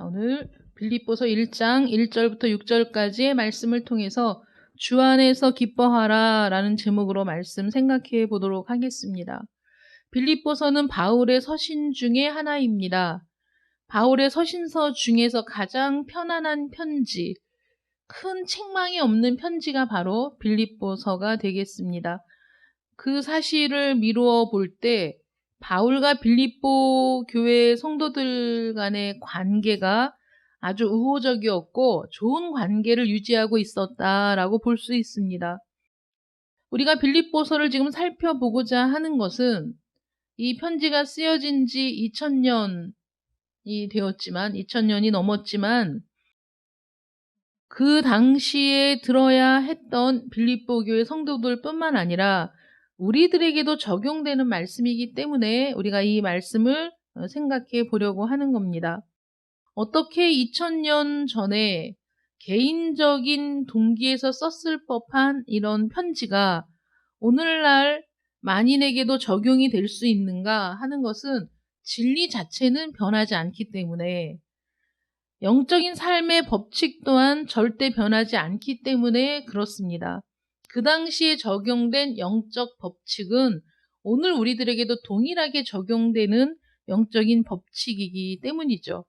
오늘 빌립보서 1장 1절부터 6절까지의 말씀을 통해서 주 안에서 기뻐하라 라는 제목으로 말씀 생각해 보도록 하겠습니다. 빌립보서는 바울의 서신 중에 하나입니다. 바울의 서신서 중에서 가장 편안한 편지, 큰 책망이 없는 편지가 바로 빌립보서가 되겠습니다. 그 사실을 미루어 볼 때 바울과 빌립보 교회 성도들 간의 관계가 아주 우호적이었고 좋은 관계를 유지하고 있었다라고 볼 수 있습니다. 우리가 빌립보서를 지금 살펴보고자 하는 것은 이 편지가 쓰여진 지 2000년이 되었지만 2000년이 넘었지만 그 당시에 들어야 했던 빌립보 교회 성도들뿐만 아니라 우리들에게도 적용되는 말씀이기 때문에 우리가 이 말씀을 생각해 보려고 하는 겁니다. 어떻게 2000년 전에 개인적인 동기에서 썼을 법한 이런 편지가 오늘날 만인에게도 적용이 될 수 있는가 하는 것은 진리 자체는 변하지 않기 때문에, 영적인 삶의 법칙 또한 절대 변하지 않기 때문에 그렇습니다. 그 당시에 적용된 영적 법칙은 오늘 우리들에게도 동일하게 적용되는 영적인 법칙이기 때문이죠.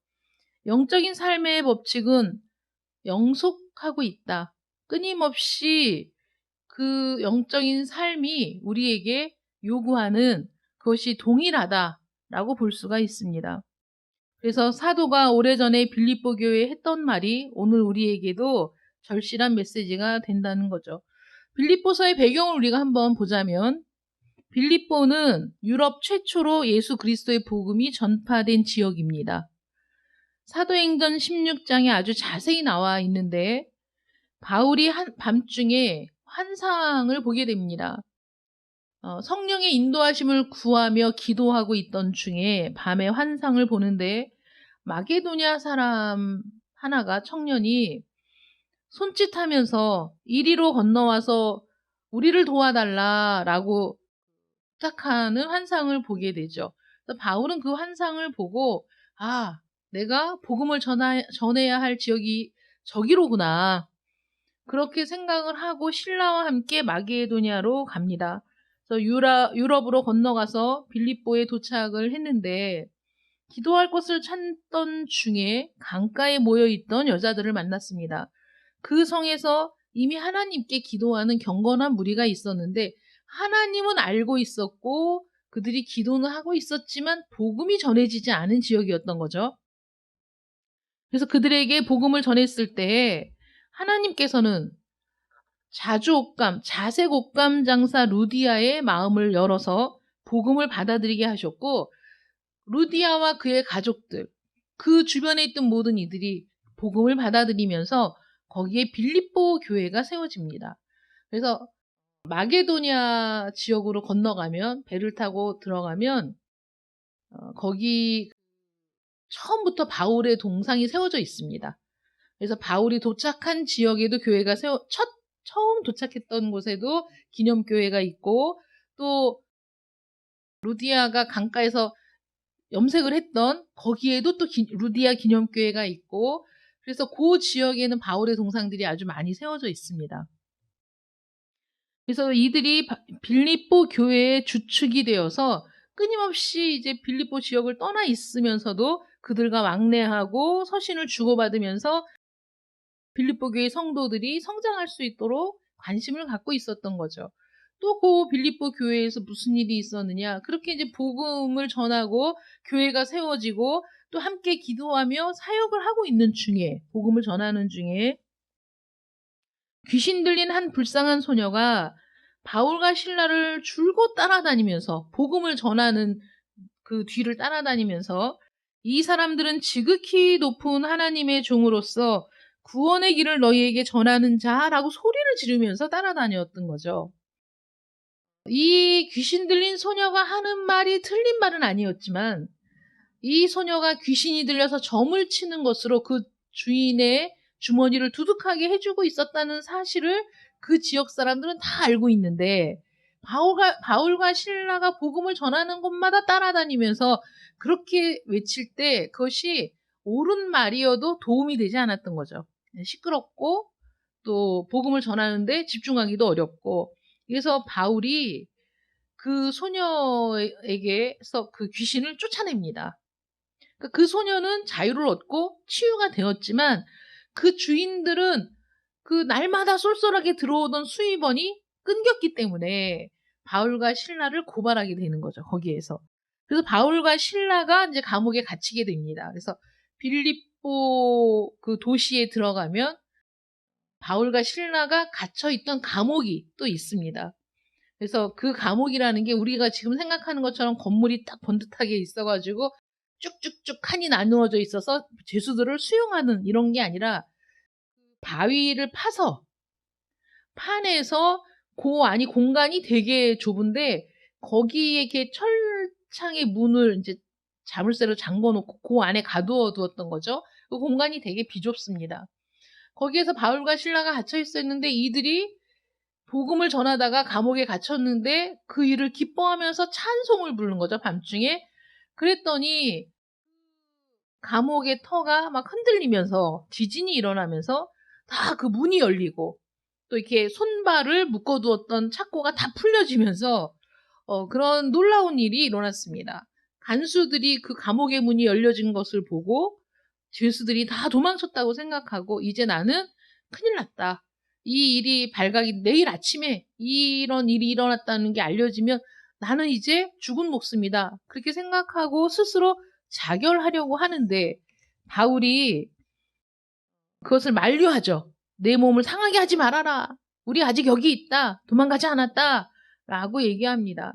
영적인 삶의 법칙은 영속하고 있다. 끊임없이 그 영적인 삶이 우리에게 요구하는 그것이 동일하다라고 볼 수가 있습니다. 그래서 사도가 오래전에 빌립보 교회에 했던 말이 오늘 우리에게도 절실한 메시지가 된다는 거죠. 빌립보서의 배경을 우리가 한번 보자면 빌립보는 유럽 최초로 예수 그리스도의 복음이 전파된 지역입니다. 사도행전 16장에 아주 자세히 나와 있는데 바울이 밤중에 환상을 보게 됩니다. 성령의 인도하심을 구하며 기도하고 있던 중에 밤에 환상을 보는데 마게도냐 사람 하나가 청년이 손짓하면서 이리로 건너와서 우리를 도와달라라고 부탁하는 환상을 보게 되죠. 그래서 바울은 그 환상을 보고 내가 복음을 전해야 할 지역이 저기로구나. 그렇게 생각을 하고 신라와 함께 마게도냐로 갑니다. 그래서 유럽으로 건너가서 빌립보에 도착을 했는데 기도할 곳을 찾던 중에 강가에 모여있던 여자들을 만났습니다. 그 성에서 이미 하나님께 기도하는 경건한 무리가 있었는데 하나님은 알고 있었고 그들이 기도는 하고 있었지만 복음이 전해지지 않은 지역이었던 거죠. 그래서 그들에게 복음을 전했을 때 하나님께서는 자색옥감 장사 루디아의 마음을 열어서 복음을 받아들이게 하셨고 루디아와 그의 가족들, 그 주변에 있던 모든 이들이 복음을 받아들이면서 거기에 빌립보 교회가 세워집니다. 그래서 마게도냐 지역으로 건너가면 배를 타고 들어가면 거기 처음부터 바울의 동상이 세워져 있습니다. 그래서 바울이 도착한 지역에도 교회가 처음 도착했던 곳에도 기념교회가 있고 또 루디아가 강가에서 염색을 했던 거기에도 또 루디아 기념교회가 있고 그래서 그 지역에는 바울의 동상들이 아주 많이 세워져 있습니다. 그래서 이들이 빌립보 교회의 주축이 되어서 끊임없이 이제 빌립보 지역을 떠나 있으면서도 그들과 왕래하고 서신을 주고받으면서 빌립보 교회 성도들이 성장할 수 있도록 관심을 갖고 있었던 거죠. 또 그 빌립보 교회에서 무슨 일이 있었느냐? 그렇게 이제 복음을 전하고 교회가 세워지고 또 함께 기도하며 사역을 하고 있는 중에, 복음을 전하는 중에 귀신 들린 한 불쌍한 소녀가 바울과 실라를 줄곧 따라다니면서 복음을 전하는 그 뒤를 따라다니면서 이 사람들은 지극히 높은 하나님의 종으로서 구원의 길을 너희에게 전하는 자라고 소리를 지르면서 따라다녔던 거죠. 이 귀신 들린 소녀가 하는 말이 틀린 말은 아니었지만 이 소녀가 귀신이 들려서 점을 치는 것으로 그 주인의 주머니를 두둑하게 해주고 있었다는 사실을 그 지역 사람들은 다 알고 있는데 바울과 실라가 복음을 전하는 곳마다 따라다니면서 그렇게 외칠 때 그것이 옳은 말이어도 도움이 되지 않았던 거죠. 시끄럽고 또 복음을 전하는데 집중하기도 어렵고. 그래서 바울이 그 소녀에게서 그 귀신을 쫓아냅니다. 그 소녀는 자유를 얻고 치유가 되었지만 그 주인들은 그 날마다 쏠쏠하게 들어오던 수입원이 끊겼기 때문에 바울과 실라를 고발하게 되는 거죠. 거기에서. 그래서 바울과 실라가 이제 감옥에 갇히게 됩니다. 그래서 빌립보 그 도시에 들어가면 바울과 실라가 갇혀 있던 감옥이 또 있습니다. 그래서 그 감옥이라는 게 우리가 지금 생각하는 것처럼 건물이 딱 번듯하게 있어가지고 쭉쭉쭉 칸이 나누어져 있어서 죄수들을 수용하는 이런 게 아니라 바위를 파내서 그 안이 공간이 되게 좁은데 거기에 이렇게 철창의 문을 이제 자물쇠로 잠궈놓고 그 안에 가두어 두었던 거죠. 그 공간이 되게 비좁습니다. 거기에서 바울과 실라가 갇혀 있었는데 이들이 복음을 전하다가 감옥에 갇혔는데 그 일을 기뻐하면서 찬송을 부르는 거죠, 밤중에. 그랬더니 감옥의 터가 막 흔들리면서 지진이 일어나면서 다 그 문이 열리고 또 이렇게 손발을 묶어두었던 착고가 다 풀려지면서 그런 놀라운 일이 일어났습니다. 간수들이 그 감옥의 문이 열려진 것을 보고 죄수들이 다 도망쳤다고 생각하고 이제 나는 큰일 났다. 이 일이 발각이 내일 아침에 이런 일이 일어났다는 게 알려지면 나는 이제 죽은 목숨이다. 그렇게 생각하고 스스로 자결하려고 하는데 바울이 그것을 만류하죠. 내 몸을 상하게 하지 말아라. 우리 아직 여기 있다. 도망가지 않았다. 라고 얘기합니다.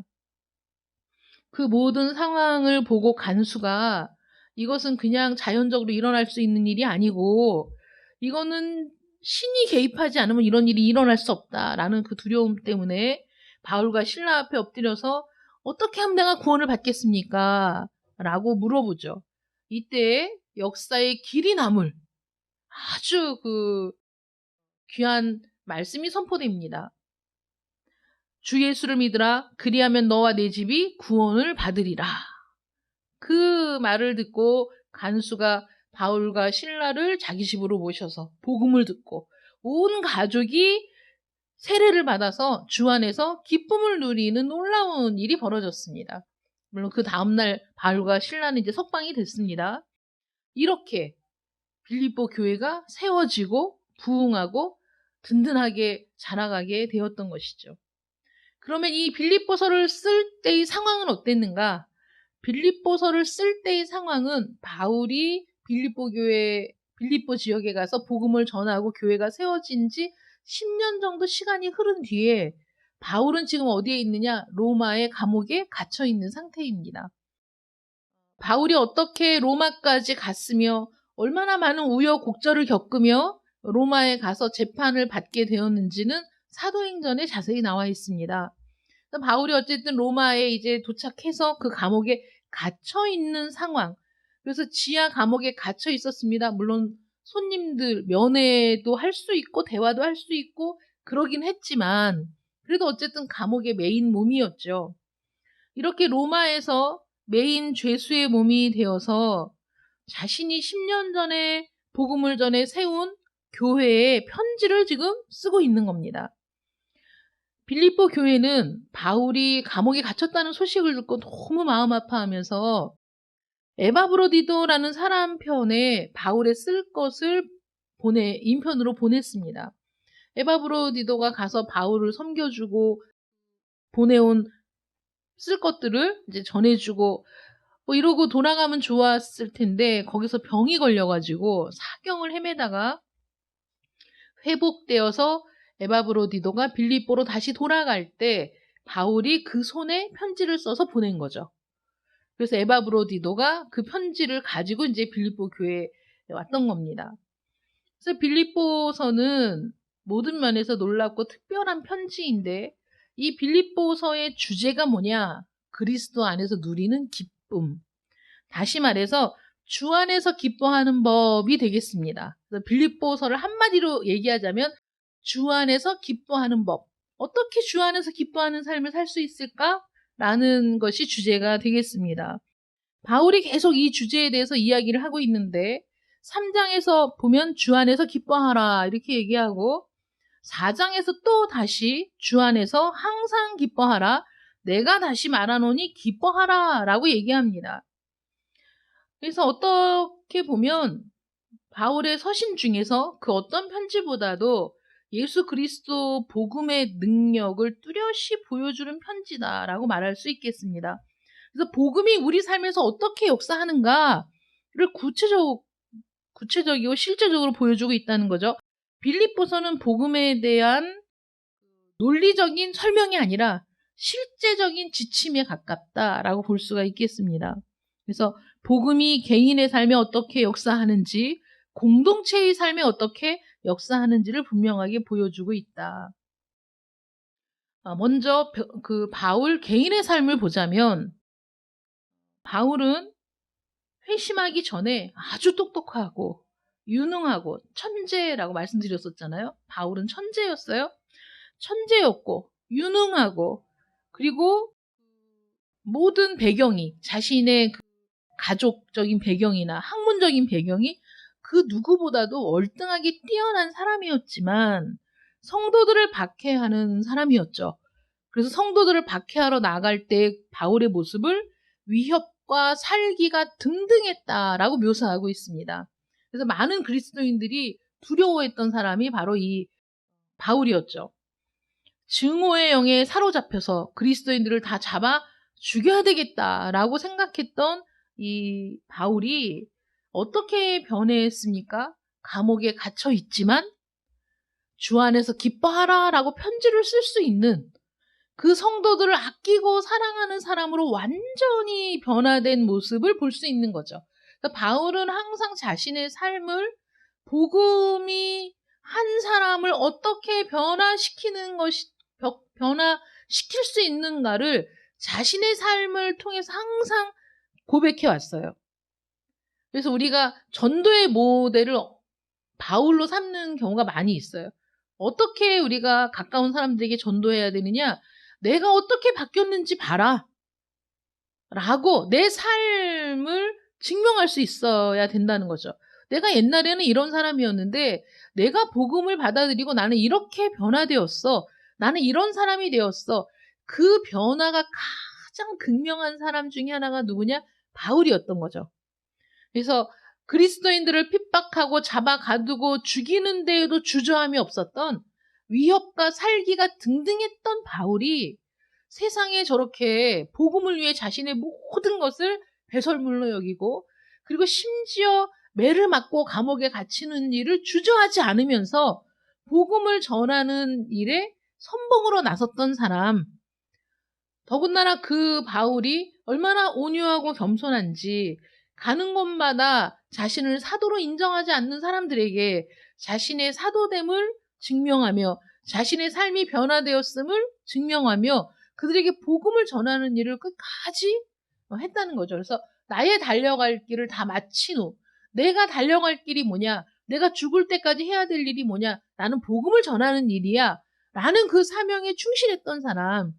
그 모든 상황을 보고 간수가 이것은 그냥 자연적으로 일어날 수 있는 일이 아니고 이거는 신이 개입하지 않으면 이런 일이 일어날 수 없다라는 그 두려움 때문에 바울과 실라 앞에 엎드려서 어떻게 하면 내가 구원을 받겠습니까? 라고 물어보죠. 이때 역사의 길이 남을 아주 그 귀한 말씀이 선포됩니다. 주 예수를 믿으라. 그리하면 너와 내 집이 구원을 받으리라. 그 말을 듣고 간수가 바울과 실라를 자기 집으로 모셔서 복음을 듣고 온 가족이 세례를 받아서 주 안에서 기쁨을 누리는 놀라운 일이 벌어졌습니다. 물론 그 다음날 바울과 실라는 이제 석방이 됐습니다. 이렇게 빌립보 교회가 세워지고 부흥하고 든든하게 자라가게 되었던 것이죠. 그러면 이 빌립보서를 쓸 때의 상황은 어땠는가? 빌립보서를 쓸 때의 상황은 바울이 빌립보 지역에 가서 복음을 전하고 교회가 세워진 지 10년 정도 시간이 흐른 뒤에 바울은 지금 어디에 있느냐? 로마의 감옥에 갇혀 있는 상태입니다. 바울이 어떻게 로마까지 갔으며 얼마나 많은 우여곡절을 겪으며 로마에 가서 재판을 받게 되었는지는 사도행전에 자세히 나와 있습니다. 바울이 어쨌든 로마에 이제 도착해서 그 감옥에 갇혀 있는 상황. 그래서 지하 감옥에 갇혀 있었습니다. 물론 손님들 면회도 할 수 있고 대화도 할 수 있고 그러긴 했지만 그래도 어쨌든 감옥의 메인 몸이었죠. 이렇게 로마에서 메인 죄수의 몸이 되어서 자신이 10년 전에 복음을 전해 세운 교회에 편지를 지금 쓰고 있는 겁니다. 빌립보 교회는 바울이 감옥에 갇혔다는 소식을 듣고 너무 마음 아파하면서 에바브로디도라는 사람 편에 바울에 쓸 것을 인편으로 보냈습니다. 에바브로디도가 가서 바울을 섬겨주고 보내온 쓸 것들을 이제 전해주고 뭐 이러고 돌아가면 좋았을 텐데 거기서 병이 걸려가지고 사경을 헤매다가 회복되어서 에바브로디도가 빌립보로 다시 돌아갈 때 바울이 그 손에 편지를 써서 보낸 거죠. 그래서 에바브로디도가 그 편지를 가지고 이제 빌립보 교회에 왔던 겁니다. 그래서 빌립보서는 모든 면에서 놀랍고 특별한 편지인데 이 빌립보서의 주제가 뭐냐? 그리스도 안에서 누리는 기쁨. 다시 말해서 주 안에서 기뻐하는 법이 되겠습니다. 그래서 빌립보서를 한마디로 얘기하자면 주 안에서 기뻐하는 법. 어떻게 주 안에서 기뻐하는 삶을 살 수 있을까? 라는 것이 주제가 되겠습니다. 바울이 계속 이 주제에 대해서 이야기를 하고 있는데 3장에서 보면 주 안에서 기뻐하라 이렇게 얘기하고 4장에서 또 다시 주 안에서 항상 기뻐하라. 내가 다시 말하노니 기뻐하라 라고 얘기합니다. 그래서 어떻게 보면 바울의 서신 중에서 그 어떤 편지보다도 예수 그리스도 복음의 능력을 뚜렷이 보여주는 편지다라고 말할 수 있겠습니다. 그래서 복음이 우리 삶에서 어떻게 역사하는가를 구체적이고 실제적으로 보여주고 있다는 거죠. 빌립보서는 복음에 대한 논리적인 설명이 아니라 실제적인 지침에 가깝다라고 볼 수가 있겠습니다. 그래서 복음이 개인의 삶에 어떻게 역사하는지, 공동체의 삶에 어떻게 역사하는지를 분명하게 보여주고 있다. 먼저 그 바울 개인의 삶을 보자면 바울은 회심하기 전에 아주 똑똑하고 유능하고 천재라고 말씀드렸었잖아요. 바울은 천재였어요. 천재였고 유능하고 그리고 모든 배경이 자신의 그 가족적인 배경이나 학문적인 배경이 그 누구보다도 월등하게 뛰어난 사람이었지만 성도들을 박해하는 사람이었죠. 그래서 성도들을 박해하러 나갈 때 바울의 모습을 위협과 살기가 등등했다라고 묘사하고 있습니다. 그래서 많은 그리스도인들이 두려워했던 사람이 바로 이 바울이었죠. 증오의 영에 사로잡혀서 그리스도인들을 다 잡아 죽여야 되겠다라고 생각했던 이 바울이 어떻게 변했습니까? 감옥에 갇혀 있지만 주 안에서 기뻐하라라고 편지를 쓸 수 있는 그 성도들을 아끼고 사랑하는 사람으로 완전히 변화된 모습을 볼 수 있는 거죠. 그러니까 바울은 항상 자신의 삶을 복음이 한 사람을 어떻게 변화시킬 수 있는가를 자신의 삶을 통해서 항상 고백해 왔어요. 그래서 우리가 전도의 모델을 바울로 삼는 경우가 많이 있어요. 어떻게 우리가 가까운 사람들에게 전도해야 되느냐? 내가 어떻게 바뀌었는지 봐라. 라고 내 삶을 증명할 수 있어야 된다는 거죠. 내가 옛날에는 이런 사람이었는데 내가 복음을 받아들이고 나는 이렇게 변화되었어. 나는 이런 사람이 되었어. 그 변화가 가장 극명한 사람 중에 하나가 누구냐? 바울이었던 거죠. 그래서 그리스도인들을 핍박하고 잡아가두고 죽이는 데에도 주저함이 없었던 위협과 살기가 등등했던 바울이 세상에 저렇게 복음을 위해 자신의 모든 것을 배설물로 여기고 그리고 심지어 매를 맞고 감옥에 갇히는 일을 주저하지 않으면서 복음을 전하는 일에 선봉으로 나섰던 사람. 더군다나 그 바울이 얼마나 온유하고 겸손한지 가는 곳마다 자신을 사도로 인정하지 않는 사람들에게 자신의 사도됨을 증명하며 자신의 삶이 변화되었음을 증명하며 그들에게 복음을 전하는 일을 끝까지 했다는 거죠. 그래서 나의 달려갈 길을 다 마친 후 내가 달려갈 길이 뭐냐? 내가 죽을 때까지 해야 될 일이 뭐냐? 나는 복음을 전하는 일이야. 라는 그 사명에 충실했던 사람.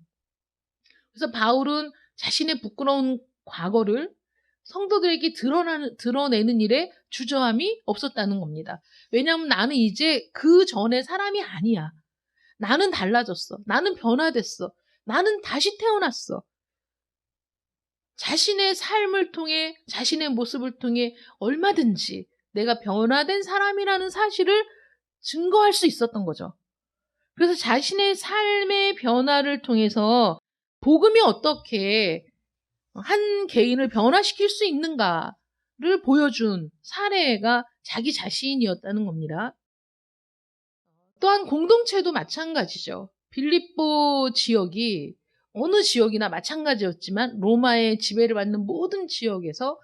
그래서 바울은 자신의 부끄러운 과거를 성도들에게 드러내는 일에 주저함이 없었다는 겁니다. 왜냐하면 나는 이제 그 전의 사람이 아니야. 나는 달라졌어. 나는 변화됐어. 나는 다시 태어났어. 자신의 삶을 통해 자신의 모습을 통해 얼마든지 내가 변화된 사람이라는 사실을 증거할 수 있었던 거죠. 그래서 자신의 삶의 변화를 통해서 복음이 어떻게 한 개인을 변화시킬 수 있는가를 보여준 사례가 자기 자신이었다는 겁니다. 또한 공동체도 마찬가지죠. 빌립보 지역이 어느 지역이나 마찬가지였지만 로마의 지배를 받는 모든 지역에서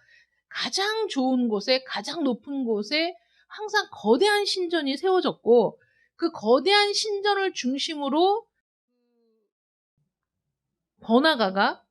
가장 좋은 곳에 가장 높은 곳에 항상 거대한 신전이 세워졌고 그 거대한 신전을 중심으로 번화가가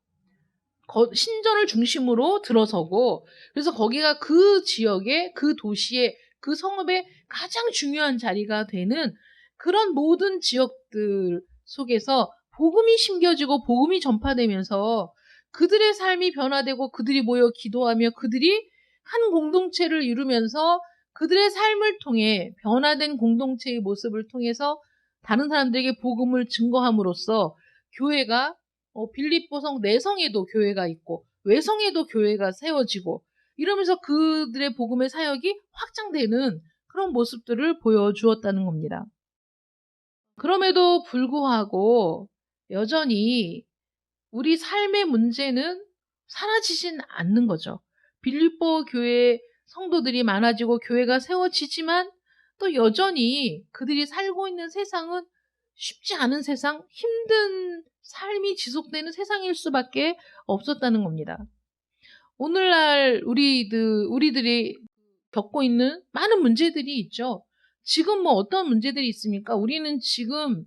신전을 중심으로 들어서고 그래서 거기가 그 지역의 그 도시의 그 성읍의 가장 중요한 자리가 되는 그런 모든 지역들 속에서 복음이 심겨지고 복음이 전파되면서 그들의 삶이 변화되고 그들이 모여 기도하며 그들이 한 공동체를 이루면서 그들의 삶을 통해 변화된 공동체의 모습을 통해서 다른 사람들에게 복음을 증거함으로써 교회가 빌립보성 내성에도 교회가 있고 외성에도 교회가 세워지고 이러면서 그들의 복음의 사역이 확장되는 그런 모습들을 보여주었다는 겁니다. 그럼에도 불구하고 여전히 우리 삶의 문제는 사라지진 않는 거죠. 빌립보 교회 성도들이 많아지고 교회가 세워지지만 또 여전히 그들이 살고 있는 세상은 쉽지 않은 세상, 힘든 삶이 지속되는 세상일 수밖에 없었다는 겁니다. 오늘날 우리들이 겪고 있는 많은 문제들이 있죠. 지금 뭐 어떤 문제들이 있습니까? 우리는 지금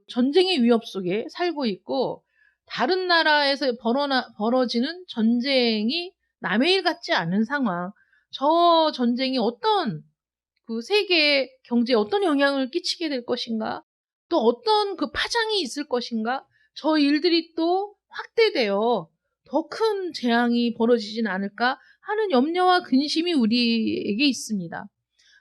전쟁의 위협 속에 살고 있고 다른 나라에서 벌어지는 전쟁이 남의 일 같지 않은 상황. 저 전쟁이 어떤 그 세계 경제에 어떤 영향을 끼치게 될 것인가? 또 어떤 그 파장이 있을 것인가? 저 일들이 또 확대되어 더 큰 재앙이 벌어지진 않을까 하는 염려와 근심이 우리에게 있습니다.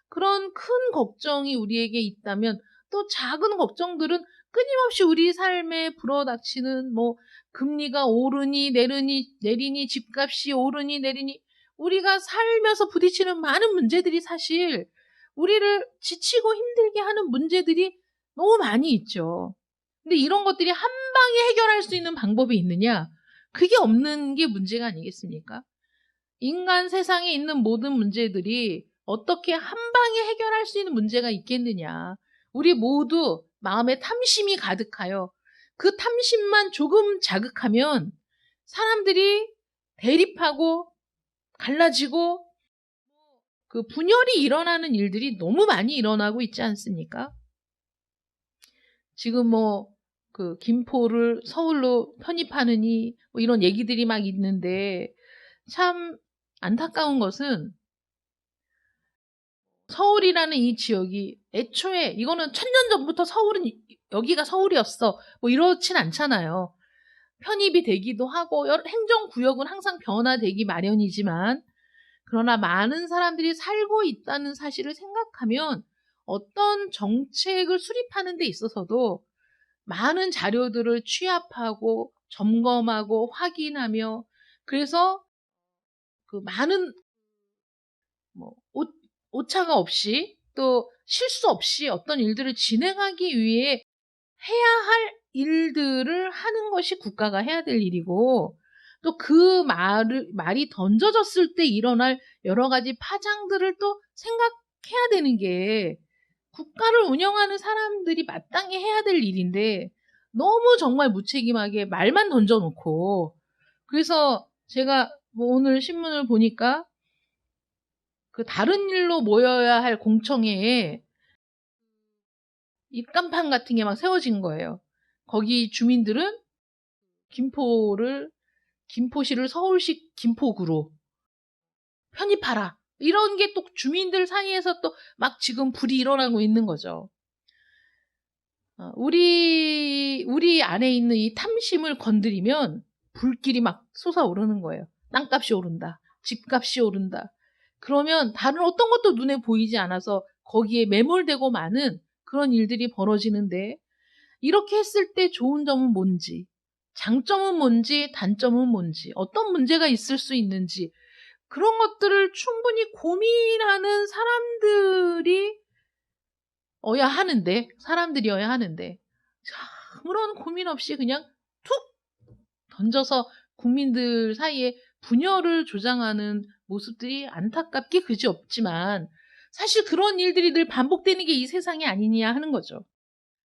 그런 큰 걱정이 우리에게 있다면 또 작은 걱정들은 끊임없이 우리 삶에 불어닥치는 금리가 오르니 내리니 집값이 오르니 내리니 우리가 살면서 부딪히는 많은 문제들이 사실 우리를 지치고 힘들게 하는 문제들이 너무 많이 있죠. 근데 이런 것들이 한 방에 해결할 수 있는 방법이 있느냐? 그게 없는 게 문제가 아니겠습니까? 인간 세상에 있는 모든 문제들이 어떻게 한 방에 해결할 수 있는 문제가 있겠느냐. 우리 모두 마음에 탐심이 가득하여 그 탐심만 조금 자극하면 사람들이 대립하고 갈라지고 그 분열이 일어나는 일들이 너무 많이 일어나고 있지 않습니까? 지금 그 김포를 서울로 편입하느니 이런 얘기들이 막 있는데 참 안타까운 것은 서울이라는 이 지역이 애초에 이거는 1000년 전부터 여기가 서울이었어 이렇진 않잖아요. 편입이 되기도 하고 행정구역은 항상 변화되기 마련이지만 그러나 많은 사람들이 살고 있다는 사실을 생각하면 어떤 정책을 수립하는 데 있어서도 많은 자료들을 취합하고 점검하고 확인하며 그래서 그 많은 오차가 없이 또 실수 없이 어떤 일들을 진행하기 위해 해야 할 일들을 하는 것이 국가가 해야 될 일이고 또 그 말이 던져졌을 때 일어날 여러 가지 파장들을 또 생각해야 되는 게 국가를 운영하는 사람들이 마땅히 해야 될 일인데 너무 정말 무책임하게 말만 던져놓고 그래서 제가 오늘 신문을 보니까 그 다른 일로 모여야 할 공청회에 입간판 같은 게 막 세워진 거예요. 거기 주민들은 김포시를 서울시 김포구로 편입하라. 이런 게 또 주민들 사이에서 또 막 지금 불이 일어나고 있는 거죠. 우리 안에 있는 이 탐심을 건드리면 불길이 막 솟아오르는 거예요. 땅값이 오른다. 집값이 오른다. 그러면 다른 어떤 것도 눈에 보이지 않아서 거기에 매몰되고 많은 그런 일들이 벌어지는데 이렇게 했을 때 좋은 점은 뭔지, 장점은 뭔지, 단점은 뭔지, 어떤 문제가 있을 수 있는지 그런 것들을 충분히 고민하는 사람들이어야 하는데 아무런 고민 없이 그냥 툭 던져서 국민들 사이에 분열을 조장하는 모습들이 안타깝게 그지없지만 사실 그런 일들이 늘 반복되는 게 이 세상이 아니냐 하는 거죠.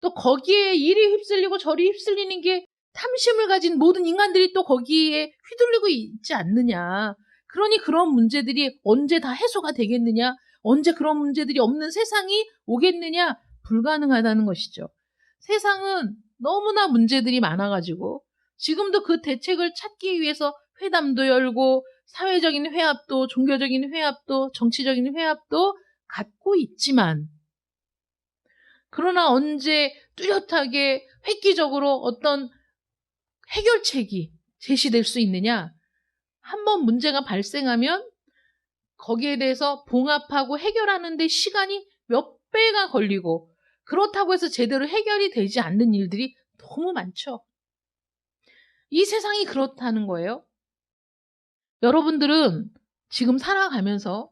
또 거기에 이리 휩쓸리고 저리 휩쓸리는 게 탐심을 가진 모든 인간들이 또 거기에 휘둘리고 있지 않느냐. 그러니 그런 문제들이 언제 다 해소가 되겠느냐. 언제 그런 문제들이 없는 세상이 오겠느냐. 불가능하다는 것이죠. 세상은 너무나 문제들이 많아가지고 지금도 그 대책을 찾기 위해서 회담도 열고 사회적인 회합도 종교적인 회합도 정치적인 회합도 갖고 있지만 그러나 언제 뚜렷하게 획기적으로 어떤 해결책이 제시될 수 있느냐? 한번 문제가 발생하면 거기에 대해서 봉합하고 해결하는 데 시간이 몇 배가 걸리고 그렇다고 해서 제대로 해결이 되지 않는 일들이 너무 많죠. 이 세상이 그렇다는 거예요. 여러분들은 지금 살아가면서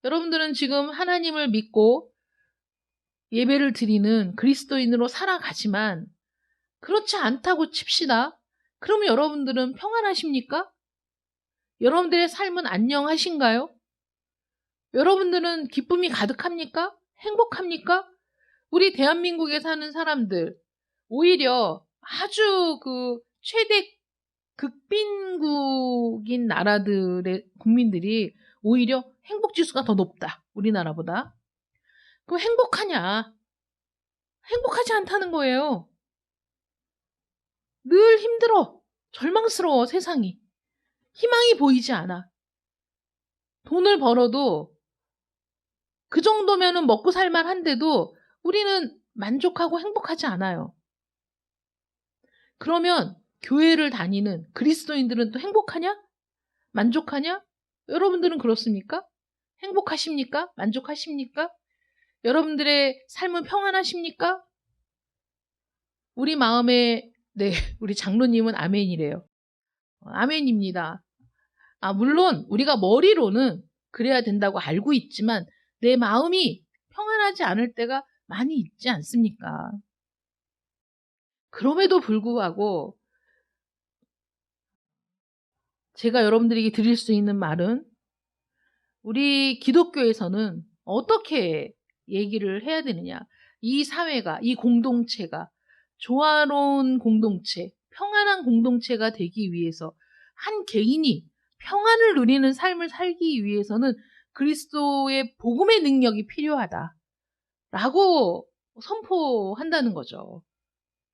여러분들은 지금 하나님을 믿고 예배를 드리는 그리스도인으로 살아가지만 그렇지 않다고 칩시다. 그러면 여러분들은 평안하십니까? 여러분들의 삶은 안녕하신가요? 여러분들은 기쁨이 가득합니까? 행복합니까? 우리 대한민국에 사는 사람들, 오히려 아주 최대 극빈국인 나라들의 국민들이 오히려 행복지수가 더 높다. 우리나라보다. 그럼 행복하냐? 행복하지 않다는 거예요. 늘 힘들어. 절망스러워, 세상이. 희망이 보이지 않아. 돈을 벌어도 그 정도면은 먹고 살만 한데도 우리는 만족하고 행복하지 않아요. 그러면 교회를 다니는 그리스도인들은 또 행복하냐? 만족하냐? 여러분들은 그렇습니까? 행복하십니까? 만족하십니까? 여러분들의 삶은 평안하십니까? 우리 마음에, 네, 우리 장로님은 아멘이래요. 아멘입니다. 물론 우리가 머리로는 그래야 된다고 알고 있지만 내 마음이 평안하지 않을 때가 많이 있지 않습니까? 그럼에도 불구하고 제가 여러분들에게 드릴 수 있는 말은 우리 기독교에서는 어떻게 얘기를 해야 되느냐. 이 사회가, 이 공동체가 조화로운 공동체, 평안한 공동체가 되기 위해서 한 개인이 평안을 누리는 삶을 살기 위해서는 그리스도의 복음의 능력이 필요하다라고 선포한다는 거죠.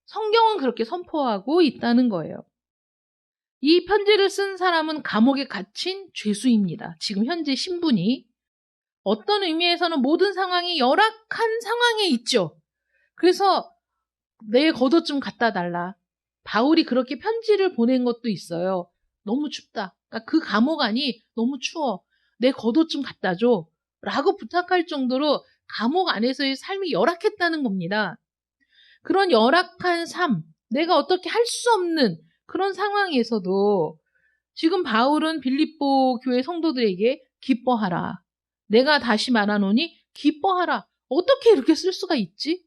성경은 그렇게 선포하고 있다는 거예요. 이 편지를 쓴 사람은 감옥에 갇힌 죄수입니다. 지금 현재 신분이. 어떤 의미에서는 모든 상황이 열악한 상황에 있죠. 그래서 내 겉옷 좀 갖다 달라. 바울이 그렇게 편지를 보낸 것도 있어요. 너무 춥다. 그러니까 그 감옥 안이 너무 추워. 내 겉옷 좀 갖다 줘. 라고 부탁할 정도로 감옥 안에서의 삶이 열악했다는 겁니다. 그런 열악한 삶, 내가 어떻게 할 수 없는 그런 상황에서도 지금 바울은 빌립보 교회 성도들에게 기뻐하라. 내가 다시 말하노니 기뻐하라. 어떻게 이렇게 쓸 수가 있지?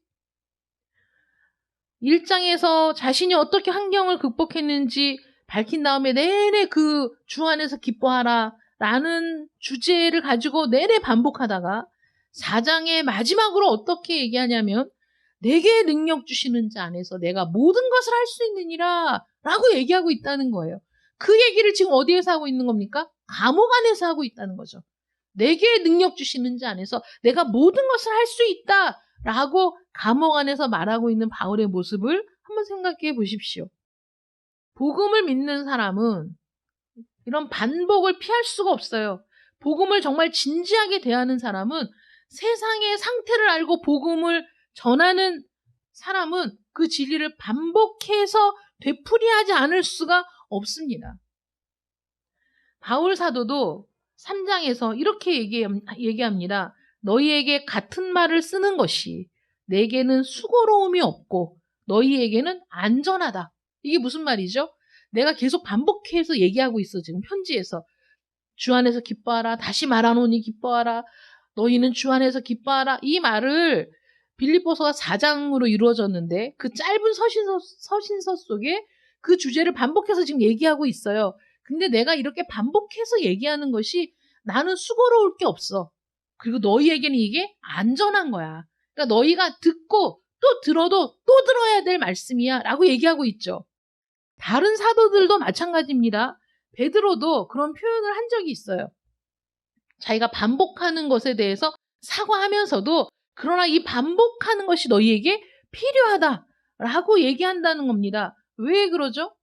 1장에서 자신이 어떻게 환경을 극복했는지 밝힌 다음에 내내 그 주 안에서 기뻐하라 라는 주제를 가지고 내내 반복하다가 4장의 마지막으로 어떻게 얘기하냐면 내게 능력 주시는 자 안에서 내가 모든 것을 할 수 있느니라 라고 얘기하고 있다는 거예요. 그 얘기를 지금 어디에서 하고 있는 겁니까? 감옥 안에서 하고 있다는 거죠. 내게 능력 주시는 자 안에서 내가 모든 것을 할 수 있다 라고 감옥 안에서 말하고 있는 바울의 모습을 한번 생각해 보십시오. 복음을 믿는 사람은 이런 반복을 피할 수가 없어요. 복음을 정말 진지하게 대하는 사람은 세상의 상태를 알고 복음을 전하는 사람은 그 진리를 반복해서 되풀이하지 않을 수가 없습니다. 바울 사도도 3장에서 이렇게 얘기합니다. 너희에게 같은 말을 쓰는 것이 내게는 수고로움이 없고 너희에게는 안전하다. 이게 무슨 말이죠? 내가 계속 반복해서 얘기하고 있어 지금 편지에서. 주 안에서 기뻐하라. 다시 말하노니 기뻐하라. 너희는 주 안에서 기뻐하라. 이 말을 빌립보서가 4장으로 이루어졌는데 그 짧은 서신서 속에 그 주제를 반복해서 지금 얘기하고 있어요. 근데 내가 이렇게 반복해서 얘기하는 것이 나는 수고로울 게 없어. 그리고 너희에게는 이게 안전한 거야. 그러니까 너희가 듣고 또 들어도 또 들어야 될 말씀이야 라고 얘기하고 있죠. 다른 사도들도 마찬가지입니다. 베드로도 그런 표현을 한 적이 있어요. 자기가 반복하는 것에 대해서 사과하면서도 그러나 이 반복하는 것이 너희에게 필요하다라고 얘기한다는 겁니다. 왜 그러죠?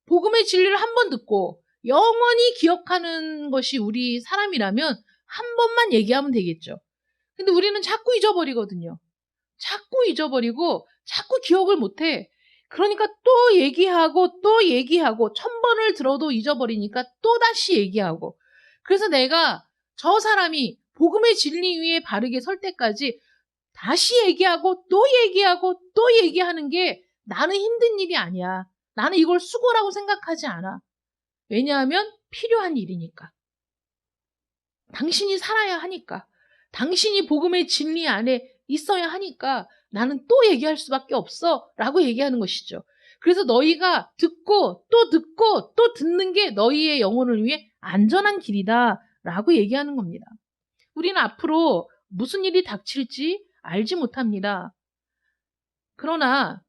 복음의 진리를 한 번 듣고 영원히 기억하는 것이 우리 사람이라면 한 번만 얘기하면 되겠죠. 근데 우리는 자꾸 잊어버리거든요. 자꾸 잊어버리고 자꾸 기억을 못해. 그러니까 또 얘기하고 또 얘기하고 1000번을 들어도 잊어버리니까 또 다시 얘기하고. 그래서 내가 저 사람이 복음의 진리 위에 바르게 설 때까지 다시 얘기하고 또 얘기하고 또 얘기하는 게 나는 힘든 일이 아니야. 나는 이걸 수고라고 생각하지 않아. 왜냐하면 필요한 일이니까. 당신이 살아야 하니까. 당신이 복음의 진리 안에 있어야 하니까 나는 또 얘기할 수밖에 없어 라고 얘기하는 것이죠. 그래서 너희가 듣고 또 듣는 게 너희의 영혼을 위해 안전한 길이다 라고 얘기하는 겁니다. 우리는 앞으로 무슨 일이 닥칠지 알지 못합니다. 그러나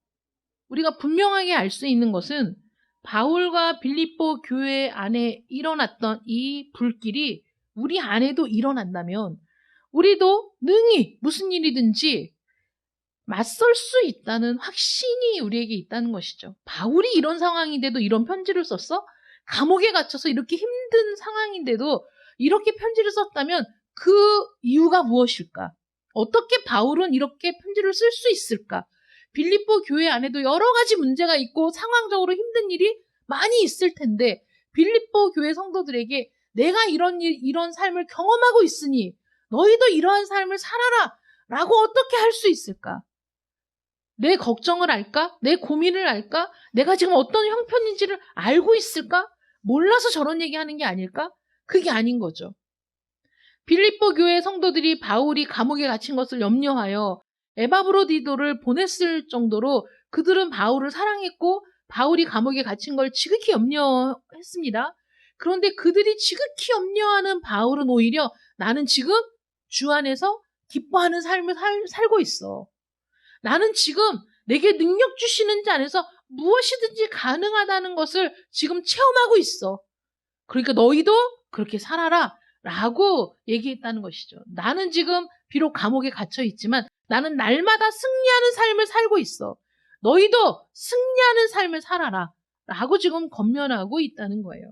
우리가 분명하게 알 수 있는 것은 바울과 빌립보 교회 안에 일어났던 이 불길이 우리 안에도 일어난다면 우리도 능히 무슨 일이든지 맞설 수 있다는 확신이 우리에게 있다는 것이죠. 바울이 이런 상황인데도 이런 편지를 썼어? 감옥에 갇혀서 이렇게 힘든 상황인데도 이렇게 편지를 썼다면 그 이유가 무엇일까? 어떻게 바울은 이렇게 편지를 쓸 수 있을까? 빌립보 교회 안에도 여러 가지 문제가 있고 상황적으로 힘든 일이 많이 있을 텐데 빌립보 교회 성도들에게 내가 이런 삶을 경험하고 있으니 너희도 이러한 삶을 살아라 라고 어떻게 할 수 있을까? 내 걱정을 알까? 내 고민을 알까? 내가 지금 어떤 형편인지를 알고 있을까? 몰라서 저런 얘기하는 게 아닐까? 그게 아닌 거죠. 빌립보 교회 성도들이 바울이 감옥에 갇힌 것을 염려하여 에바브로디도를 보냈을 정도로 그들은 바울을 사랑했고 바울이 감옥에 갇힌 걸 지극히 염려했습니다. 그런데 그들이 지극히 염려하는 바울은 오히려 나는 지금 주 안에서 기뻐하는 삶을 살고 있어. 나는 지금 내게 능력 주시는 자 안에서 무엇이든지 가능하다는 것을 지금 체험하고 있어. 그러니까 너희도 그렇게 살아라 라고 얘기했다는 것이죠. 나는 지금 비록 감옥에 갇혀 있지만 나는 날마다 승리하는 삶을 살고 있어. 너희도 승리하는 삶을 살아라 라고 지금 권면하고 있다는 거예요.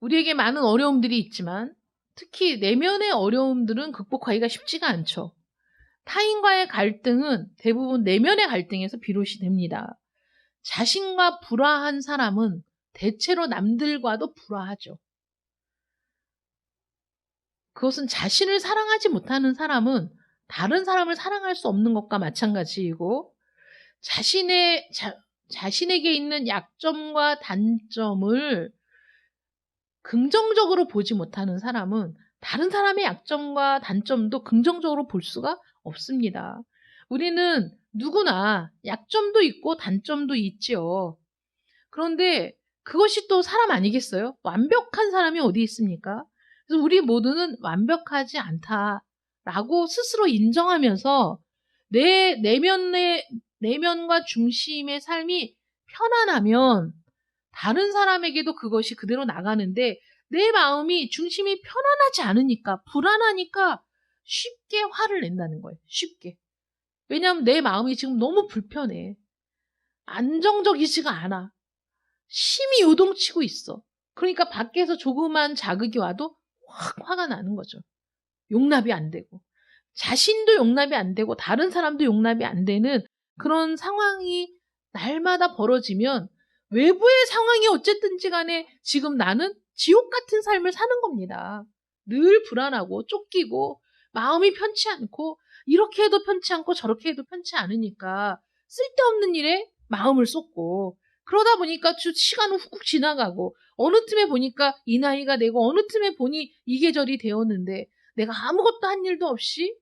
우리에게 많은 어려움들이 있지만 특히 내면의 어려움들은 극복하기가 쉽지가 않죠. 타인과의 갈등은 대부분 내면의 갈등에서 비롯이 됩니다. 자신과 불화한 사람은 대체로 남들과도 불화하죠. 그것은 자신을 사랑하지 못하는 사람은 다른 사람을 사랑할 수 없는 것과 마찬가지이고 자신에게 있는 약점과 단점을 긍정적으로 보지 못하는 사람은 다른 사람의 약점과 단점도 긍정적으로 볼 수가 없습니다. 우리는 누구나 약점도 있고 단점도 있지요. 그런데 그것이 또 사람 아니겠어요? 완벽한 사람이 어디 있습니까? 그래서 우리 모두는 완벽하지 않다라고 스스로 인정하면서 내 내면과 중심의 삶이 편안하면 다른 사람에게도 그것이 그대로 나가는데 내 마음이 중심이 편안하지 않으니까 불안하니까 쉽게 화를 낸다는 거예요. 쉽게. 왜냐하면 내 마음이 지금 너무 불편해. 안정적이지가 않아. 심히 요동치고 있어. 그러니까 밖에서 조그만 자극이 와도 확 화가 나는 거죠. 용납이 안 되고. 자신도 용납이 안 되고 다른 사람도 용납이 안 되는 그런 상황이 날마다 벌어지면 외부의 상황이 어쨌든지 간에 지금 나는 지옥 같은 삶을 사는 겁니다. 늘 불안하고 쫓기고 마음이 편치 않고 이렇게 해도 편치 않고 저렇게 해도 편치 않으니까 쓸데없는 일에 마음을 쏟고 그러다 보니까 시간은 훅훅 지나가고 어느 틈에 보니까 이 나이가 되고 어느 틈에 보니 이 계절이 되었는데 내가 아무것도 한 일도 없이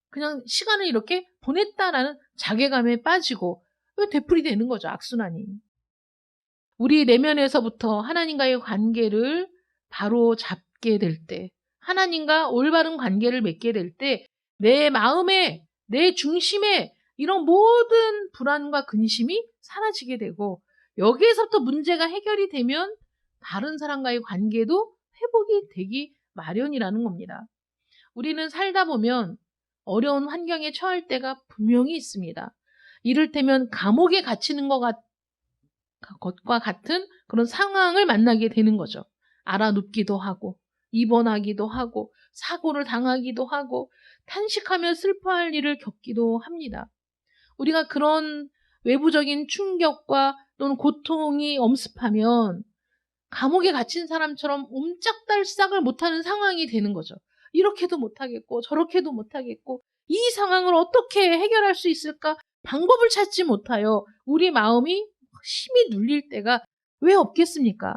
그냥 시간을 이렇게 보냈다라는 자괴감에 빠지고 되풀이되는 거죠. 악순환이. 우리 내면에서부터 하나님과의 관계를 바로 잡게 될 때, 하나님과 올바른 관계를 맺게 될 때, 내 마음에, 내 중심에 이런 모든 불안과 근심이 사라지게 되고, 여기에서부터 문제가 해결이 되면 다른 사람과의 관계도 회복이 되기 마련이라는 겁니다. 우리는 살다 보면 어려운 환경에 처할 때가 분명히 있습니다. 이를테면 감옥에 갇히는 것과 같은 그런 상황을 만나게 되는 거죠. 알아눕기도 하고 입원하기도 하고 사고를 당하기도 하고 탄식하며 슬퍼할 일을 겪기도 합니다. 우리가 그런 외부적인 충격과 또는 고통이 엄습하면 감옥에 갇힌 사람처럼 옴짝달싹을 못하는 상황이 되는 거죠. 이렇게도 못하겠고 저렇게도 못하겠고 이 상황을 어떻게 해결할 수 있을까? 방법을 찾지 못하여 우리 마음이 심히 눌릴 때가 왜 없겠습니까?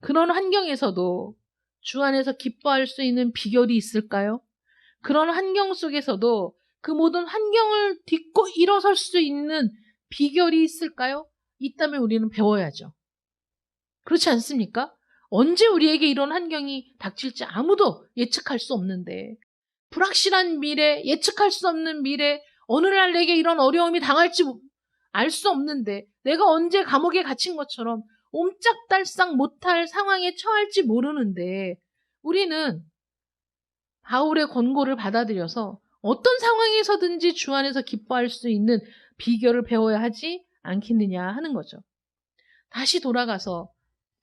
그런 환경에서도 주 안에서 기뻐할 수 있는 비결이 있을까요? 그런 환경 속에서도 그 모든 환경을 딛고 일어설 수 있는 비결이 있을까요? 있다면 우리는 배워야죠. 그렇지 않습니까? 언제 우리에게 이런 환경이 닥칠지 아무도 예측할 수 없는데, 불확실한 미래, 예측할 수 없는 미래, 어느 날 내게 이런 어려움이 당할지 알 수 없는데, 내가 언제 감옥에 갇힌 것처럼 옴짝달싹 못할 상황에 처할지 모르는데, 우리는 바울의 권고를 받아들여서 어떤 상황에서든지 주 안에서 기뻐할 수 있는 비결을 배워야 하지 않겠느냐 하는 거죠. 다시 돌아가서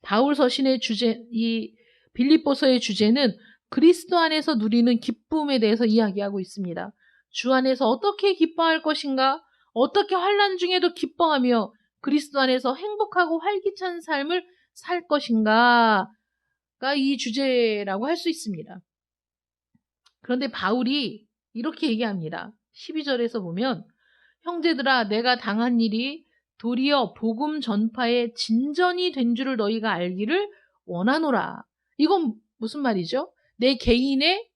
바울 서신의 주제, 이 빌립보서의 주제는 그리스도 안에서 누리는 기쁨에 대해서 이야기하고 있습니다. 주 안에서 어떻게 기뻐할 것인가? 어떻게 환난 중에도 기뻐하며 그리스도 안에서 행복하고 활기찬 삶을 살 것인가가 이 주제라고 할 수 있습니다. 그런데 바울이 이렇게 얘기합니다. 12절에서 보면 형제들아 내가 당한 일이 도리어 복음 전파의 진전이 된 줄을 너희가 알기를 원하노라. 이건 무슨 말이죠? 내 개인의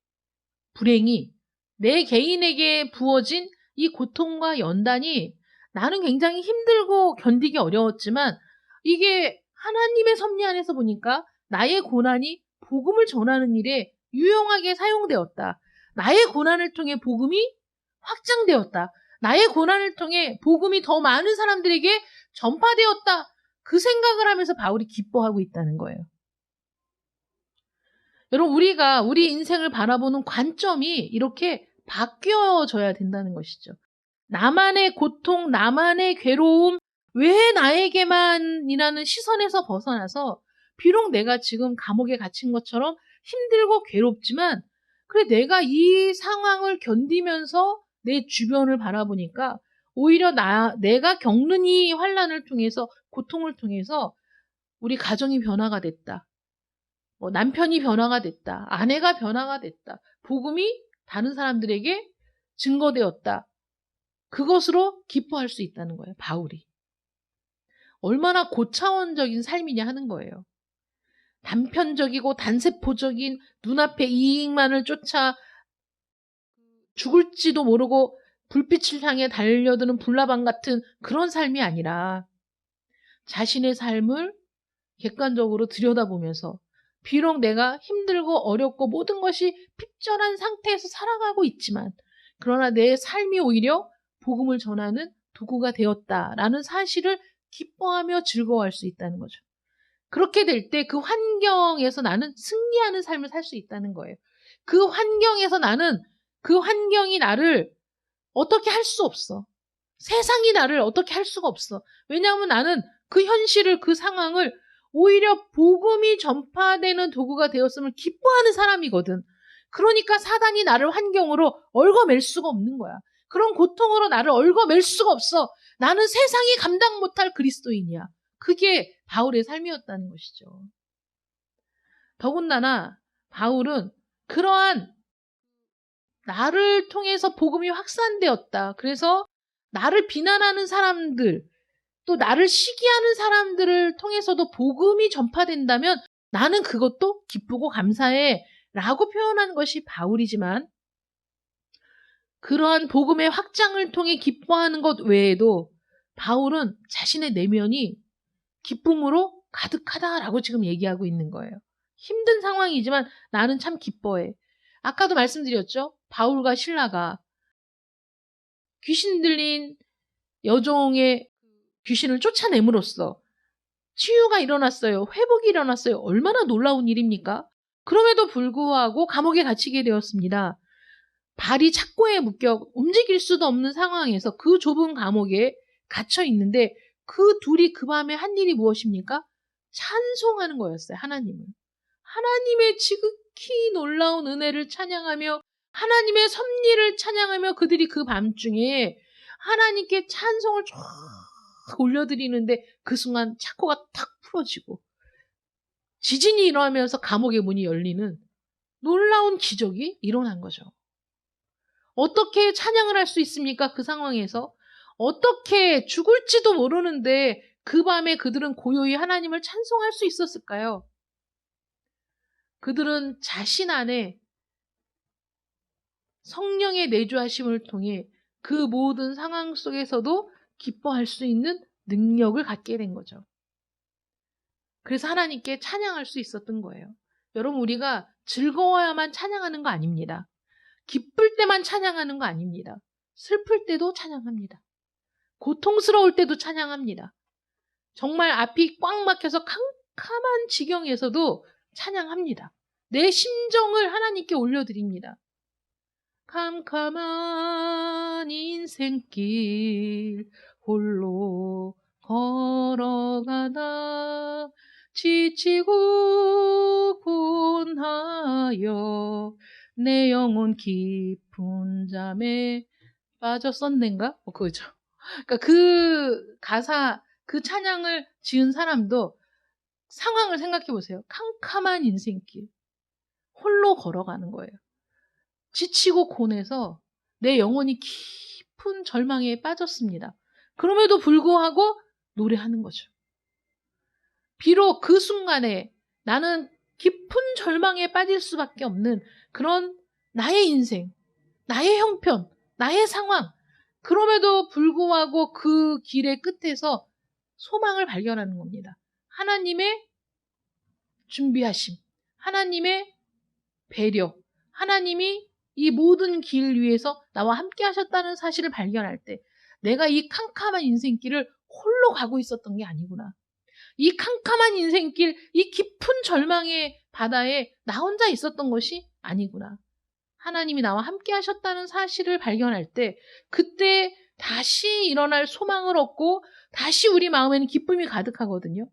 불행이 내 개인에게 부어진 이 고통과 연단이 나는 굉장히 힘들고 견디기 어려웠지만 이게 하나님의 섭리 안에서 보니까 나의 고난이 복음을 전하는 일에 유용하게 사용되었다. 나의 고난을 통해 복음이 확장되었다. 나의 고난을 통해 복음이 더 많은 사람들에게 전파되었다. 그 생각을 하면서 바울이 기뻐하고 있다는 거예요. 여러분, 우리가 우리 인생을 바라보는 관점이 이렇게 바뀌어져야 된다는 것이죠. 나만의 고통, 나만의 괴로움, 왜 나에게만이라는 시선에서 벗어나서 비록 내가 지금 감옥에 갇힌 것처럼 힘들고 괴롭지만 그래 내가 이 상황을 견디면서 내 주변을 바라보니까 오히려 내가 겪는 이 환난을 통해서 고통을 통해서 우리 가정이 변화가 됐다. 남편이 변화가 됐다. 아내가 변화가 됐다. 복음이 다른 사람들에게 증거되었다. 그것으로 기뻐할 수 있다는 거예요. 바울이. 얼마나 고차원적인 삶이냐 하는 거예요. 단편적이고 단세포적인 눈앞의 이익만을 쫓아 죽을지도 모르고 불빛을 향해 달려드는 불나방 같은 그런 삶이 아니라 자신의 삶을 객관적으로 들여다보면서 비록 내가 힘들고 어렵고 모든 것이 핍절한 상태에서 살아가고 있지만 그러나 내 삶이 오히려 복음을 전하는 도구가 되었다라는 사실을 기뻐하며 즐거워할 수 있다는 거죠. 그렇게 될 때 그 환경에서 나는 승리하는 삶을 살 수 있다는 거예요. 그 환경에서 나는 그 환경이 나를 어떻게 할 수 없어. 세상이 나를 어떻게 할 수가 없어. 왜냐하면 나는 그 현실을 그 상황을 오히려 복음이 전파되는 도구가 되었음을 기뻐하는 사람이거든. 그러니까 사단이 나를 환경으로 얽어맬 수가 없는 거야. 그런 고통으로 나를 얽어맬 수가 없어. 나는 세상이 감당 못할 그리스도인이야. 그게 바울의 삶이었다는 것이죠. 더군다나 바울은 그러한 나를 통해서 복음이 확산되었다. 그래서 나를 비난하는 사람들, 또 나를 시기하는 사람들을 통해서도 복음이 전파된다면 나는 그것도 기쁘고 감사해 라고 표현한 것이 바울이지만 그러한 복음의 확장을 통해 기뻐하는 것 외에도 바울은 자신의 내면이 기쁨으로 가득하다라고 지금 얘기하고 있는 거예요. 힘든 상황이지만 나는 참 기뻐해. 아까도 말씀드렸죠? 바울과 실라가 귀신 들린 여종의 귀신을 쫓아냄으로써 치유가 일어났어요. 회복이 일어났어요. 얼마나 놀라운 일입니까? 그럼에도 불구하고 감옥에 갇히게 되었습니다. 발이 착고에 묶여 움직일 수도 없는 상황에서 그 좁은 감옥에 갇혀 있는데 그 둘이 그 밤에 한 일이 무엇입니까? 찬송하는 거였어요. 하나님을. 하나님의 지극히 놀라운 은혜를 찬양하며 하나님의 섭리를 찬양하며 그들이 그 밤중에 하나님께 찬송을 쫙 올려드리는데 그 순간 착고가 탁 풀어지고 지진이 일어나면서 감옥의 문이 열리는 놀라운 기적이 일어난 거죠. 어떻게 찬양을 할 수 있습니까? 그 상황에서. 어떻게 죽을지도 모르는데 그 밤에 그들은 고요히 하나님을 찬송할 수 있었을까요? 그들은 자신 안에 성령의 내주하심을 통해 그 모든 상황 속에서도 기뻐할 수 있는 능력을 갖게 된 거죠. 그래서 하나님께 찬양할 수 있었던 거예요. 여러분, 우리가 즐거워야만 찬양하는 거 아닙니다. 기쁠 때만 찬양하는 거 아닙니다. 슬플 때도 찬양합니다. 고통스러울 때도 찬양합니다. 정말 앞이 꽉 막혀서 캄캄한 지경에서도 찬양합니다. 내 심정을 하나님께 올려드립니다. 캄캄한 인생길 홀로 걸어가다 지치고 곤하여 내 영혼 깊은 잠에 빠졌었는가? 그거죠. 그러니까 그 가사, 그 찬양을 지은 사람도 상황을 생각해 보세요. 캄캄한 인생길 홀로 걸어가는 거예요. 지치고 곤해서 내 영혼이 깊은 절망에 빠졌습니다. 그럼에도 불구하고 노래하는 거죠. 비록 그 순간에 나는 깊은 절망에 빠질 수밖에 없는 그런 나의 인생, 나의 형편, 나의 상황, 그럼에도 불구하고 그 길의 끝에서 소망을 발견하는 겁니다. 하나님의 준비하심, 하나님의 배려, 하나님이 이 모든 길 위에서 나와 함께 하셨다는 사실을 발견할 때 내가 이 캄캄한 인생길을 홀로 가고 있었던 게 아니구나. 이 캄캄한 인생길, 이 깊은 절망의 바다에 나 혼자 있었던 것이 아니구나. 하나님이 나와 함께 하셨다는 사실을 발견할 때 그때 다시 일어날 소망을 얻고 다시 우리 마음에는 기쁨이 가득하거든요.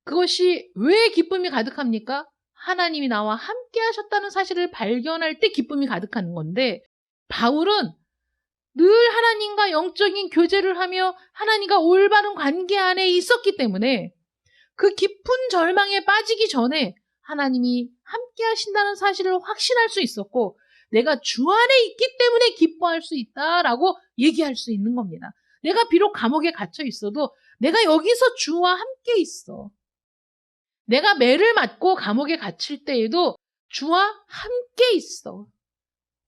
그것이 왜 기쁨이 가득합니까? 하나님이 나와 함께 하셨다는 사실을 발견할 때 기쁨이 가득한 건데, 바울은 늘 하나님과 영적인 교제를 하며 하나님과 올바른 관계 안에 있었기 때문에 그 깊은 절망에 빠지기 전에 하나님이 함께 하신다는 사실을 확신할 수 있었고, 내가 주 안에 있기 때문에 기뻐할 수 있다라고 얘기할 수 있는 겁니다. 내가 비록 감옥에 갇혀 있어도 내가 여기서 주와 함께 있어. 내가 매를 맞고 감옥에 갇힐 때에도 주와 함께 있어.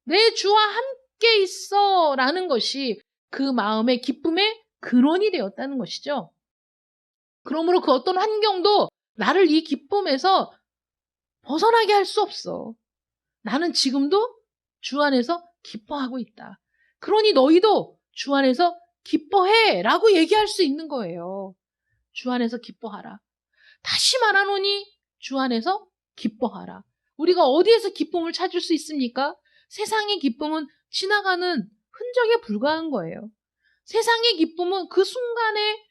내 주와 함께 있어 라는 것이 그 마음의 기쁨의 근원이 되었다는 것이죠. 그러므로 그 어떤 환경도 나를 이 기쁨에서 벗어나게 할 수 없어. 나는 지금도 주 안에서 기뻐하고 있다. 그러니 너희도 주 안에서 기뻐해 라고 얘기할 수 있는 거예요. 주 안에서 기뻐하라. 다시 말하노니 주 안에서 기뻐하라. 우리가 어디에서 기쁨을 찾을 수 있습니까? 세상의 기쁨은 지나가는 흔적에 불과한 거예요. 세상의 기쁨은 그 순간에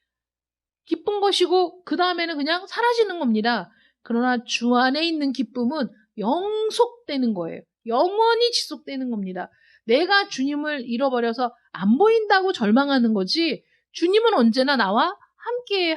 기쁜 것이고 그 다음에는 그냥 사라지는 겁니다. 그러나 주 안에 있는 기쁨은 영속되는 거예요. 영원히 지속되는 겁니다. 내가 주님을 잃어버려서 안 보인다고 절망하는 거지, 주님은 언제나 나와 함께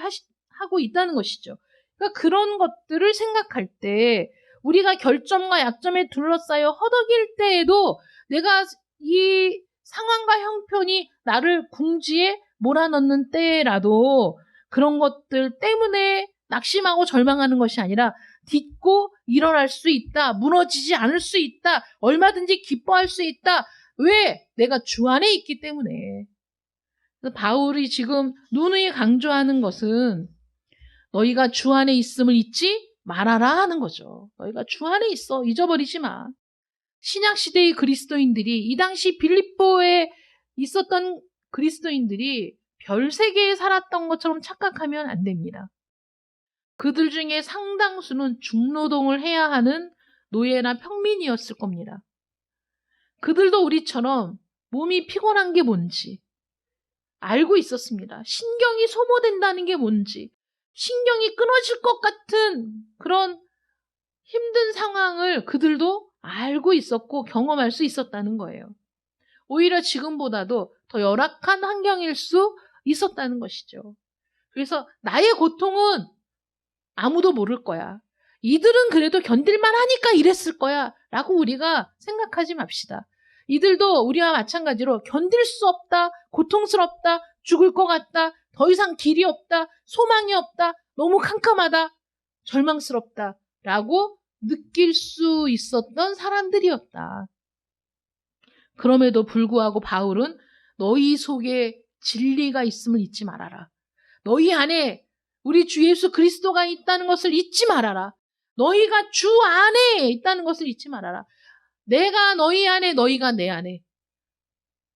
하고 있다는 것이죠. 그러니까 그런 것들을 생각할 때 우리가 결점과 약점에 둘러싸여 허덕일 때에도 내가 이 상황과 형편이 나를 궁지에 몰아넣는 때라도 그런 것들 때문에 낙심하고 절망하는 것이 아니라 딛고 일어날 수 있다, 무너지지 않을 수 있다, 얼마든지 기뻐할 수 있다. 왜? 내가 주 안에 있기 때문에. 그래서 바울이 지금 누누이 강조하는 것은 너희가 주 안에 있음을 잊지 말아라 하는 거죠. 너희가 주 안에 있어. 잊어버리지 마. 신약시대의 그리스도인들이, 이 당시 빌립보에 있었던 그리스도인들이 별세계에 살았던 것처럼 착각하면 안 됩니다. 그들 중에 상당수는 중노동을 해야 하는 노예나 평민이었을 겁니다. 그들도 우리처럼 몸이 피곤한 게 뭔지 알고 있었습니다. 신경이 소모된다는 게 뭔지, 신경이 끊어질 것 같은 그런 힘든 상황을 그들도 알고 있었고 경험할 수 있었다는 거예요. 오히려 지금보다도 더 열악한 환경일 수 있었다는 것이죠. 그래서 나의 고통은 아무도 모를 거야. 이들은 그래도 견딜만 하니까 이랬을 거야 라고 우리가 생각하지 맙시다. 이들도 우리와 마찬가지로 견딜 수 없다, 고통스럽다, 죽을 것 같다, 더 이상 길이 없다, 소망이 없다, 너무 캄캄하다, 절망스럽다 라고 느낄 수 있었던 사람들이었다. 그럼에도 불구하고 바울은 너희 속에 진리가 있음을 잊지 말아라. 너희 안에 우리 주 예수 그리스도가 있다는 것을 잊지 말아라. 너희가 주 안에 있다는 것을 잊지 말아라. 내가 너희 안에, 너희가 내 안에.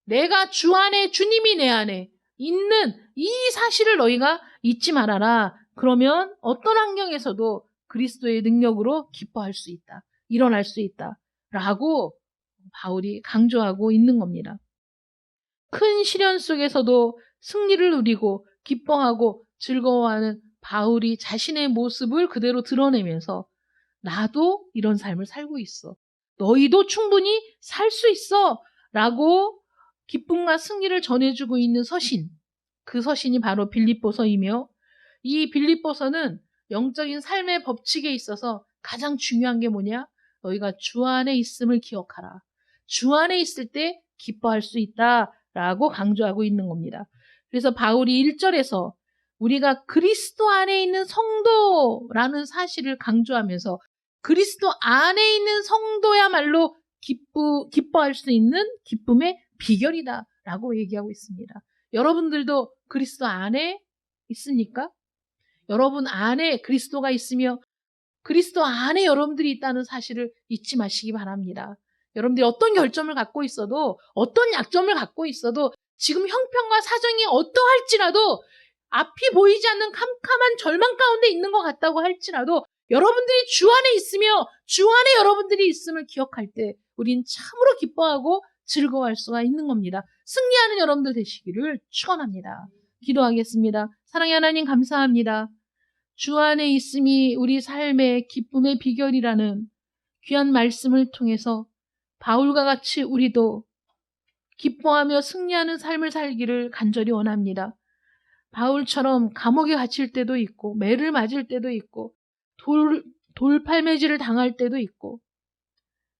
내가 주 안에, 주님이 내 안에 있는 이 사실을 너희가 잊지 말아라. 그러면 어떤 환경에서도 그리스도의 능력으로 기뻐할 수 있다. 일어날 수 있다. 라고 바울이 강조하고 있는 겁니다. 큰 시련 속에서도 승리를 누리고 기뻐하고 즐거워하는 바울이 자신의 모습을 그대로 드러내면서 나도 이런 삶을 살고 있어. 너희도 충분히 살 수 있어. 라고 기쁨과 승리를 전해주고 있는 서신. 그 서신이 바로 빌립보서이며 이 빌립보서는 영적인 삶의 법칙에 있어서 가장 중요한 게 뭐냐? 너희가 주 안에 있음을 기억하라. 주 안에 있을 때 기뻐할 수 있다라고 강조하고 있는 겁니다. 그래서 바울이 1절에서 우리가 그리스도 안에 있는 성도라는 사실을 강조하면서 그리스도 안에 있는 성도야말로 기뻐할 수 있는 기쁨의 비결이다라고 얘기하고 있습니다. 여러분들도 그리스도 안에 있습니까? 여러분 안에 그리스도가 있으며 그리스도 안에 여러분들이 있다는 사실을 잊지 마시기 바랍니다. 여러분들이 어떤 결점을 갖고 있어도 어떤 약점을 갖고 있어도 지금 형편과 사정이 어떠할지라도 앞이 보이지 않는 캄캄한 절망 가운데 있는 것 같다고 할지라도 여러분들이 주 안에 있으며 주 안에 여러분들이 있음을 기억할 때 우린 참으로 기뻐하고 즐거워할 수가 있는 겁니다. 승리하는 여러분들 되시기를 축원합니다. 기도하겠습니다. 사랑의 하나님 감사합니다. 주 안에 있음이 우리 삶의 기쁨의 비결이라는 귀한 말씀을 통해서 바울과 같이 우리도 기뻐하며 승리하는 삶을 살기를 간절히 원합니다. 바울처럼 감옥에 갇힐 때도 있고 매를 맞을 때도 있고 돌팔매질을 당할 때도 있고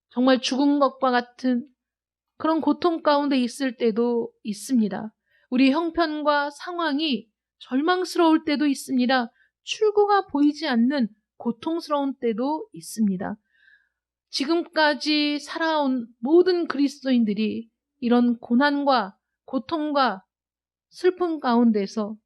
정말 죽은 것과 같은 그런 고통 가운데 있을 때도 있습니다. 우리 형편과 상황이 절망스러울 때도 있습니다. 출구가 보이지 않는 고통스러운 때도 있습니다. 지금까지 살아온 모든 그리스도인들이 이런 고난과 고통과 슬픔 가운데서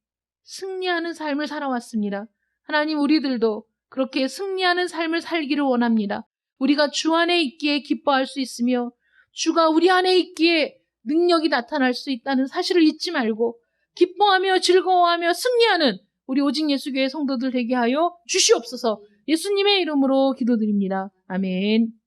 승리하는 삶을 살아왔습니다. 하나님, 우리들도 그렇게 승리하는 삶을 살기를 원합니다. 우리가 주 안에 있기에 기뻐할 수 있으며 주가 우리 안에 있기에 능력이 나타날 수 있다는 사실을 잊지 말고 기뻐하며 즐거워하며 승리하는 우리 오직 예수교회 성도들 되게 하여 주시옵소서. 예수님의 이름으로 기도드립니다. 아멘.